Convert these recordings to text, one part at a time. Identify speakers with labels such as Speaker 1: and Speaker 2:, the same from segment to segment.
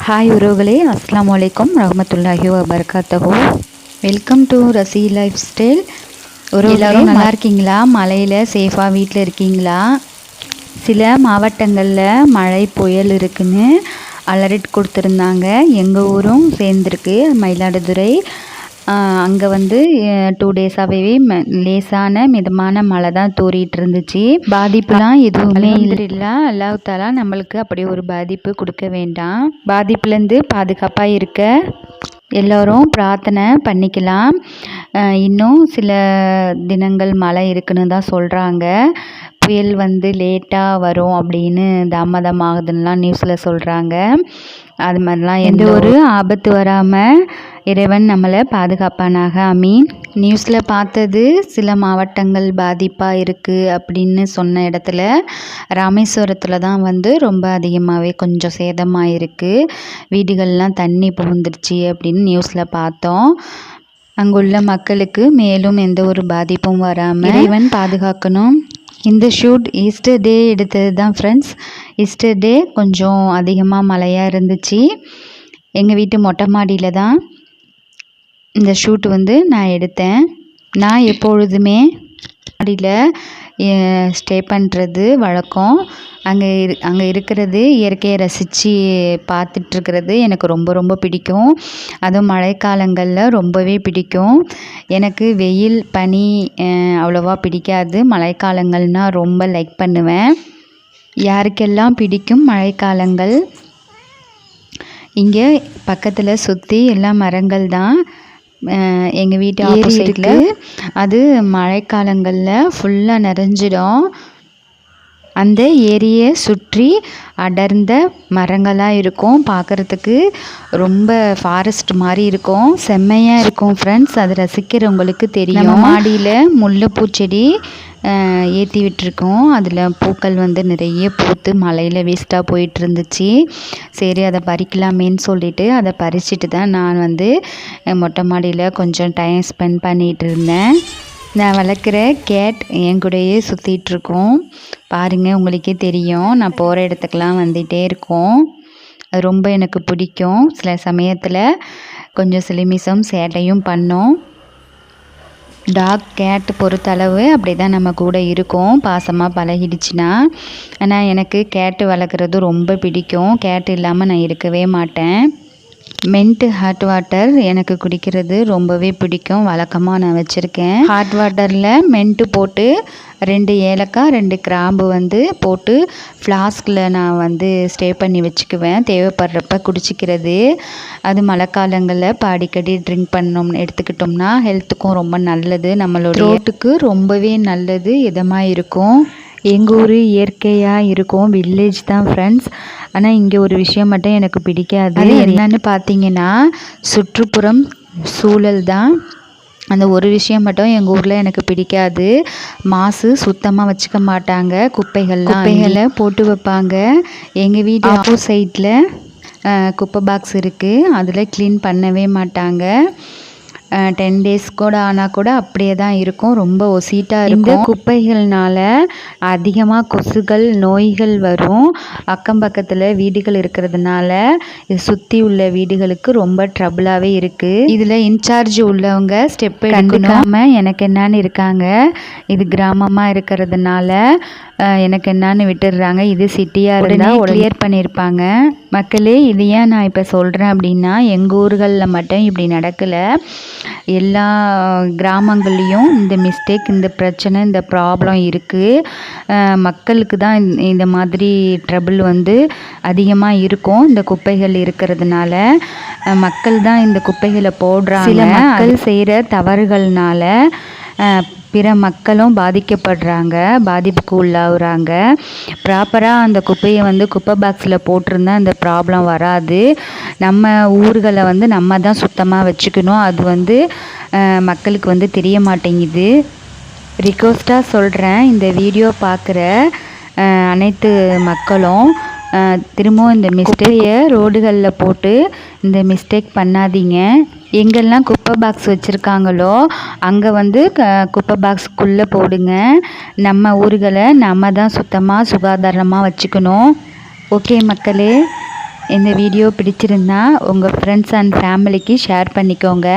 Speaker 1: Hi உறவுகளே, அஸ்ஸலாமு அலைக்கும் ரஹ்மத்துல்லாஹி வபரகாத்துஹு. Welcome to Rasi lifestyle. எல்லோரும் நல்லா இருக்கீங்களா? மழையில் சேஃபாக வீட்டில் இருக்கீங்களா? சில மாவட்டங்களில் மழை புயல் இருக்குன்னு அலர்ட் கொடுத்துருந்தாங்க. எங்கள் ஊரும் சேர்ந்துருக்கு, மயிலாடுதுறை. அங்கே வந்து 2 டேஸாகவே லேசான மிதமான மழை தான் தூறிட்டு இருந்துச்சு. பாதிப்புலாம் எதுவுமே இல்லை. அல்லாஹ் தஆலா நம்மளுக்கு அப்படி ஒரு பாதிப்பு கொடுக்க வேண்டாம். பாதிப்புலேருந்து பாதுகாப்பாக இருக்க எல்லோரும் பிரார்த்தனை பண்ணிக்கலாம். இன்னும் சில தினங்கள் மழை இருக்குன்னு தான் சொல்கிறாங்க. புயல் வந்து லேட்டாக வரும் அப்படின்னு, தாமதமாகுதுன்னெலாம் நியூஸில் சொல்கிறாங்க. அது மாதிரிலாம் எந்த ஒரு ஆபத்து வராமல் இறைவன் நம்மளை பாதுகாப்பானாக, ஆமீன். நியூஸில் பார்த்தது சில மாவட்டங்கள் பாதிப்பாக இருக்குது அப்படின்னு சொன்ன இடத்துல ராமேஸ்வரத்தில் தான் வந்து ரொம்ப அதிகமாகவே கொஞ்சம் சேதமாக இருக்குது. வீடுகள்லாம் தண்ணி புகுந்துருச்சு அப்படின்னு நியூஸில் பார்த்தோம். அங்குள்ள மக்களுக்கு மேலும் எந்த ஒரு பாதிப்பும் வராமல் இறைவன் பாதுகாக்கணும். இந்த ஷூட் ஈஸ்டர் டே எடுத்தது தான் ஃப்ரெண்ட்ஸ். ஈஸ்டர் டே கொஞ்சம் அதிகமாக மழையாக இருந்துச்சு. எங்கள் வீட்டு மொட்டை மாடியில் தான் இந்த ஷூட் வந்து நான் எடுத்தேன். நான் எப்பொழுதுமே மாடியில் ஸ்டே பண்ணுறது வழக்கம். அங்கே இருக்கிறது, இயற்கையை ரசித்து பார்த்துட்ருக்கிறது எனக்கு ரொம்ப ரொம்ப பிடிக்கும். அதுவும் மழைக்காலங்களில் ரொம்பவே பிடிக்கும். எனக்கு வெயில் பனி அவ்வளோவா பிடிக்காது. மழைக்காலங்கள்னால் ரொம்ப லைக் பண்ணுவேன். யாருக்கெல்லாம் பிடிக்கும் மழைக்காலங்கள்? இங்கே பக்கத்தில் சுற்றி எல்லாம் மரங்கள் தான். எங்கள் வீட்டு ஆப்போசிட்டில் அது மழைக்காலங்களில் ஃபுல்லாக நிறைஞ்சிடும். அந்த ஏரியை சுற்றி அடர்ந்த மரங்களாக இருக்கும். பார்க்குறதுக்கு ரொம்ப ஃபாரஸ்ட் மாதிரி இருக்கும். செம்மையாக இருக்கும் ஃப்ரெண்ட்ஸ். அது ரசிக்கிறவங்களுக்கு தெரியும். நம்ம மாடியில் முல்லைப்பூச்செடி ஏற்றி விட்டுருக்கோம். அதில் பூக்கள் வந்து நிறைய பூத்து மழையில் வேஸ்ட்டாக போயிட்டு இருந்துச்சு. சரி, அதை பறிக்கலாமேன்னு சொல்லிட்டு அதை பறிச்சுட்டு தான் நான் வந்து மொட்டை மாடியில் கொஞ்சம் டைம் ஸ்பெண்ட் பண்ணிகிட்டு இருந்தேன். நான் வளர்க்குற கேட் என் கூடயே சுற்றிட்டுருக்கோம். பாருங்கள், உங்களுக்கே தெரியும். நான் போகிற இடத்துக்கெலாம் வந்துகிட்டே இருக்கோம். அது ரொம்ப எனக்கு பிடிக்கும். சில சமயத்தில் கொஞ்சம் சிலிமிசம் சேட்டையும் பண்ணோம். டாக் கேட் பொறுத்தளவு அப்படி தான் நம்ம கூட இருக்கும், பாசமாக பழகிடுச்சுன்னா. ஆனால் எனக்கு கேட்டு வளர்க்குறது ரொம்ப பிடிக்கும். கேட்டு இல்லாமல் நான் இருக்கவே மாட்டேன். மின்ட் ஹாட் வாட்டர் எனக்கு குடிக்கிறது ரொம்பவே பிடிக்கும். வழக்கமாக நான் வச்சுருக்கேன். ஹாட் வாட்டரில் மின்ட்டு போட்டு 2 ஏலக்காய் 2 கிராம்பு வந்து போட்டு ஃப்ளாஸ்கில் நான் வந்து ஸ்டே பண்ணி வச்சுக்குவேன். தேவைப்படுறப்ப குடிச்சிக்கிறது. அது மழைக்காலங்களில் இப்போ அடிக்கடி ட்ரிங்க் பண்ணோம்னு எடுத்துக்கிட்டோம்னா ஹெல்த்துக்கும் ரொம்ப நல்லது. நம்மளோட ரோட்டுக்கு ரொம்பவே நல்லது, இதமாக இருக்கும். எங்கள் ஊர் இயற்கையாக இருக்கும், வில்லேஜ் தான் ஃப்ரெண்ட்ஸ். ஆனால் இங்கே ஒரு விஷயம் மட்டும் எனக்கு பிடிக்காது. அது என்னன்னு பார்த்தீங்கன்னா சுற்றுப்புறம் சூழல் தான். அந்த ஒரு விஷயம் மட்டும் எங்கள் ஊரில் எனக்கு பிடிக்காது. மாசு சுத்தமாக வச்சுக்க மாட்டாங்க. குப்பைகளை போட்டு வைப்பாங்க. எங்கள் வீட்டு ஆப்போசைட்டில் குப்பை பாக்ஸ் இருக்குது. அதில் க்ளீன் பண்ணவே மாட்டாங்க. 10 டேஸ் கூட ஆனால் கூட அப்படியே தான் இருக்கும். ரொம்ப ஒசீட்டாக இருக்கும். இந்த குப்பைகள்னால அதிகமாக கொசுகள் நோய்கள் வரும். அக்கம் பக்கத்தில் வீடுகள் இருக்கிறதுனால சுற்றி உள்ள வீடுகளுக்கு ரொம்ப ட்ரபிளாகவே இருக்குது. இதில் இன்சார்ஜ் உள்ளவங்க ஸ்டெப் எடுக்காமல் எனக்கு என்னன்னு இருக்காங்க. இது கிராமமாக இருக்கிறதுனால எனக்கு என்னன்னு விட்டுடுறாங்க. இது சிட்டியாக இருந்தால் கிளியர் பண்ணியிருப்பாங்க. மக்களே, இது ஏன் நான் இப்போ சொல்கிறேன் அப்படின்னா, எங்கள் ஊர்களில் மட்டும் இப்படி நடக்கலை. எல்லா கிராமங்கள்லேயும் இந்த மிஸ்டேக், இந்த பிரச்சனை, இந்த ப்ராப்ளம் இருக்குது. மக்களுக்கு தான் இந்த மாதிரி ட்ரபிள் வந்து அதிகமாக இருக்கும். இந்த குப்பைகள் இருக்கிறதுனால மக்கள் தான் இந்த குப்பைகளை போடுறாங்க. சில மக்கள் செய்கிற தவறுகள்னால பிற மக்களும் பாதிக்கப்படுறாங்க, பாதிப்புக்கு உள்ளாகுறாங்க. ப்ராப்பராக அந்த குப்பையை வந்து குப்பை பாக்ஸில் போட்டிருந்தா அந்த ப்ராப்ளம் வராது. நம்ம ஊர்களை வந்து நம்ம தான் சுத்தமாக வச்சுக்கணும். அது வந்து மக்களுக்கு வந்து தெரிய மாட்டேங்குது. ரிக்வெஸ்ட்டாக சொல்கிறேன், இந்த வீடியோ பார்க்குற அனைத்து மக்களும் திரும்பவும் இந்த மிஸ்டேக்கை ரோடுகளில் போட்டு இந்த மிஸ்டேக் பண்ணாதீங்க. எங்கெல்லாம் குப்பை பாக்ஸ் வச்சுருக்காங்களோ அங்கே வந்து குப்பை பாக்ஸுக்குள்ளே போடுங்க. நம்ம ஊர்களை நம்ம தான் சுத்தமாக சுகாதாரமாக வச்சுக்கணும். ஓகே மக்களே, இந்த வீடியோ பிடிச்சிருந்தா உங்கள் ஃப்ரெண்ட்ஸ் அண்ட் ஃபேமிலிக்கு ஷேர் பண்ணிக்கோங்க.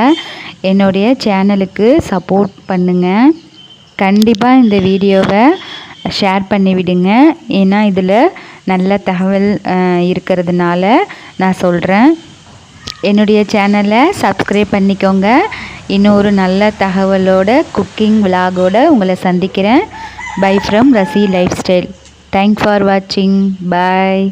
Speaker 1: என்னுடைய சேனலுக்கு சப்போர்ட் பண்ணுங்கள். கண்டிப்பாக இந்த வீடியோவை ஷேர் பண்ணிவிடுங்க. ஏன்னா இதில் நல்ல தகவல் இருக்கிறதுனால நான் சொல்கிறேன். என்னுடைய சேனலை சப்ஸ்கிரைப் பண்ணிக்கோங்க. இன்னொரு நல்ல தகவலோட குக்கிங் விலாகோட உங்களை சந்திக்கிறேன். Bye from Rasi lifestyle. Thanks for வாட்சிங். பாய்.